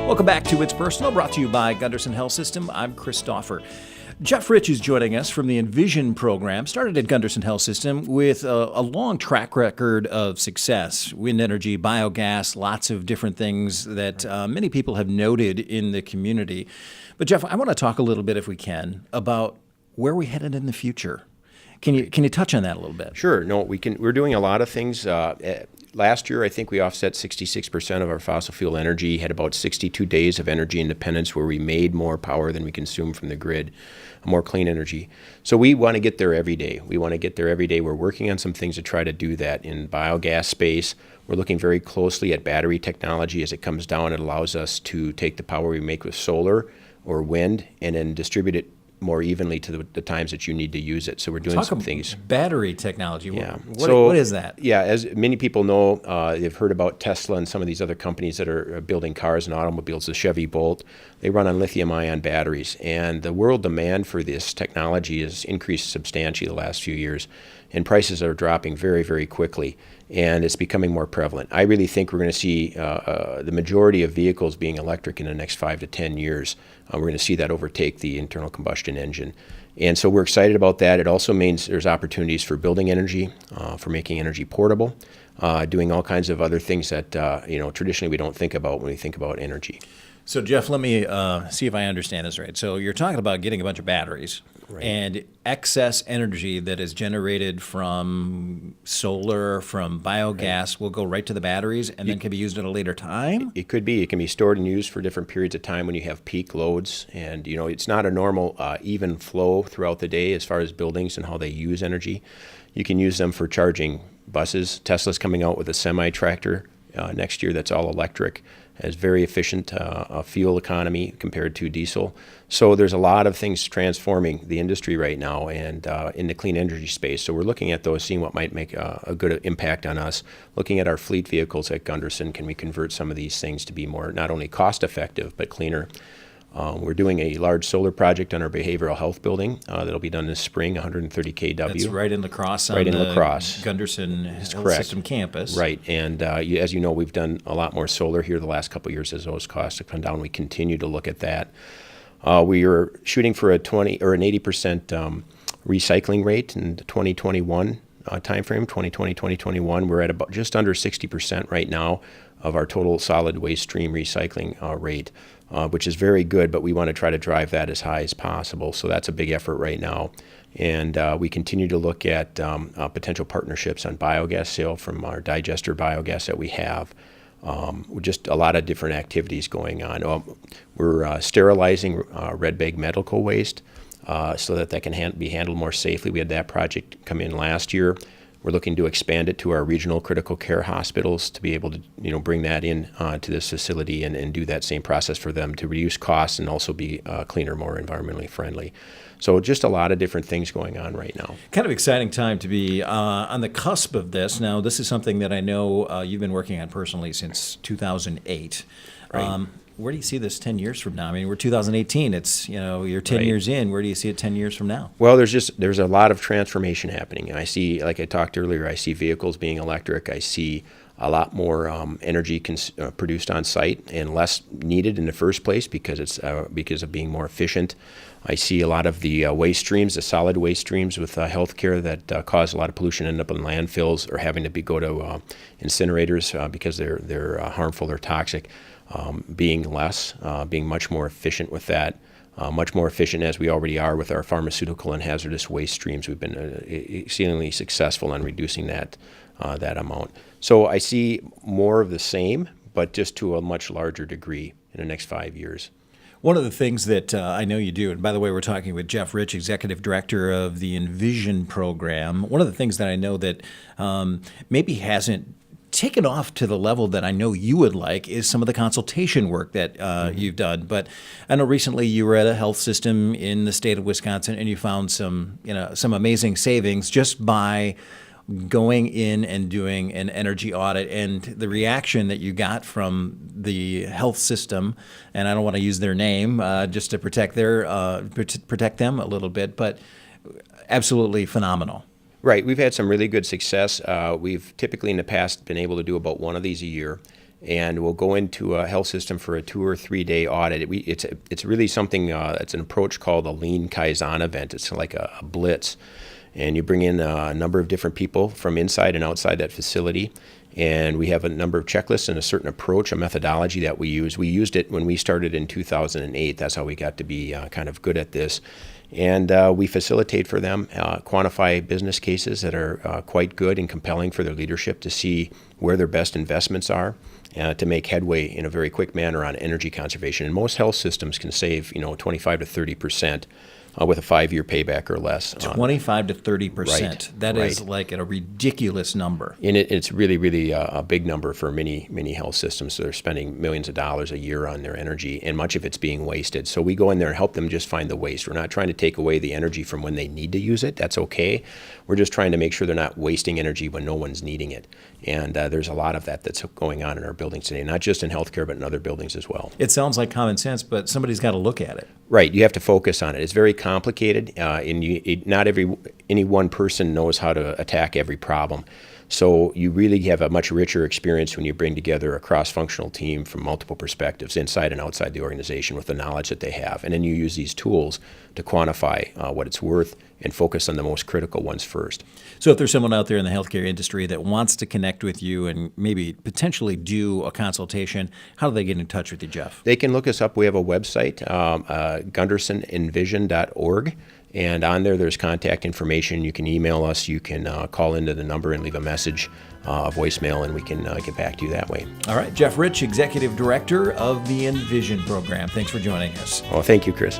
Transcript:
Welcome back to It's Personal, brought to you by Gundersen Health System. I'm Chris Stauffer. Jeff Rich is joining us from the Envision program, started at Gundersen Health System with a long track record of success. Wind energy, biogas, lots of different things that many people have noted in the community. But Jeff, I want to talk a little bit, if we can, about where we're headed in the future. Can you touch on that a little bit? Sure. No, we can. We're doing a lot of things. Last year, I think we offset 66% of our fossil fuel energy, had about 62 days of energy independence where we made more power than we consumed from the grid, more clean energy. So we want to get there every day. We're working on some things to try to do that in biogas space. We're looking very closely at battery technology. As it comes down, it allows us to take the power we make with solar or wind and then distribute it more evenly to the times that you need to use it. So we're doing some things. Battery technology. Yeah. What is that? Yeah, as many people know, they've heard about Tesla and some of these other companies that are building cars and automobiles, the Chevy Bolt. They run on lithium-ion batteries. And the world demand for this technology has increased substantially the last few years. And prices are dropping very, very quickly. And it's becoming more prevalent. I really think we're going to see the majority of vehicles being electric in the next 5 to 10 years. We're going to see that overtake the internal combustion engine. And so we're excited about that. It also means there's opportunities for building energy, for making energy portable, doing all kinds of other things that traditionally we don't think about when we think about energy. So, Jeff, let me see if I understand this right. So you're talking about getting a bunch of batteries, right, and excess energy that is generated from solar, from biogas, right, will go right to the batteries and then can be used at a later time? It could be. It can be stored and used for different periods of time when you have peak loads. And, it's not a normal even flow throughout the day as far as buildings and how they use energy. You can use them for charging buses. Tesla's coming out with a semi-tractor next year that's all electric. Has very efficient fuel economy compared to diesel. So there's a lot of things transforming the industry right now and in the clean energy space. So we're looking at those, seeing what might make a good impact on us. Looking at our fleet vehicles at Gundersen, can we convert some of these things to be more not only cost effective but cleaner? We're doing a large solar project on our behavioral health building that'll be done this spring, 130 kW. That's right in La Crosse, right on in La Crosse. Gundersen Health System campus. Right, and as you know, we've done a lot more solar here the last couple of years as those costs have come down. We continue to look at that. We are shooting for an 80% recycling rate in the 2021 timeframe, 2020, 2021. We're at about just under 60% right now of our total solid waste stream recycling rate, which is very good, but we want to try to drive that as high as possible. So that's a big effort right now. And we continue to look at potential partnerships on biogas sale from our digester biogas that we have. Just a lot of different activities going on. We're sterilizing red bag medical waste so that can be handled more safely. We had that project come in last year. We're looking to expand it to our regional critical care hospitals to be able to, bring that in to this facility and do that same process for them to reduce costs and also be cleaner, more environmentally friendly. So just a lot of different things going on right now. Kind of exciting time to be on the cusp of this. Now, this is something that I know you've been working on personally since 2008. Right. Where do you see this 10 years from now? I mean, we're 2018. It's, you're 10 right. years in. Where do you see it 10 years from now? Well, there's a lot of transformation happening. I see, like I talked earlier, I see vehicles being electric. I see a lot more energy produced on site and less needed in the first place because of being more efficient. I see a lot of the waste streams, the solid waste streams with healthcare that cause a lot of pollution, end up in landfills or having to go to incinerators because they're harmful or toxic. Being less, being much more efficient with that, much more efficient as we already are with our pharmaceutical and hazardous waste streams. We've been exceedingly successful on reducing that amount. So I see more of the same, but just to a much larger degree in the next 5 years. One of the things that I know you do, and by the way, we're talking with Jeff Rich, Executive Director of the Envision program. One of the things that I know that maybe hasn't taken off to the level that I know you would like is some of the consultation work that you've done. But I know recently you were at a health system in the state of Wisconsin and you found some amazing savings just by going in and doing an energy audit, and the reaction that you got from the health system, and I don't want to use their name just to protect them a little bit, but absolutely phenomenal. Right. We've had some really good success. We've typically in the past been able to do about one of these a year. and we'll go into a health system for a 2 or 3 day audit. It's really something, it's an approach called a lean Kaizen event. It's like a blitz. And you bring in a number of different people from inside and outside that facility. And we have a number of checklists and a certain approach, a methodology that we use. We used it when we started in 2008. That's how we got to be kind of good at this. And we facilitate for them, quantify business cases that are quite good and compelling for their leadership to see where their best investments are, to make headway in a very quick manner on energy conservation. And most health systems can save, 25 to 30%. With a 5-year payback or less. 25 to 30%. Right, That right. is like a ridiculous number. And it's really, really a big number for many health systems. So they're spending millions of dollars a year on their energy, and much of it's being wasted. So we go in there and help them just find the waste. We're not trying to take away the energy from when they need to use it. That's okay. We're just trying to make sure they're not wasting energy when no one's needing it. And there's a lot of that's going on in our buildings today, not just in healthcare, but in other buildings as well. It sounds like common sense, but somebody's got to look at it. Right, you have to focus on it. It's very complicated, and not any one person knows how to attack every problem. So you really have a much richer experience when you bring together a cross-functional team from multiple perspectives, inside and outside the organization, with the knowledge that they have. And then you use these tools to quantify what it's worth and focus on the most critical ones first. So if there's someone out there in the healthcare industry that wants to connect with you and maybe potentially do a consultation, how do they get in touch with you, Jeff? They can look us up. We have a website, gundersenenvision.org. And on there's contact information. You can email us. You can call into the number and leave a message, a voicemail, and we can get back to you that way. All right. Jeff Rich, Executive Director of the Envision program. Thanks for joining us. Well, thank you, Chris.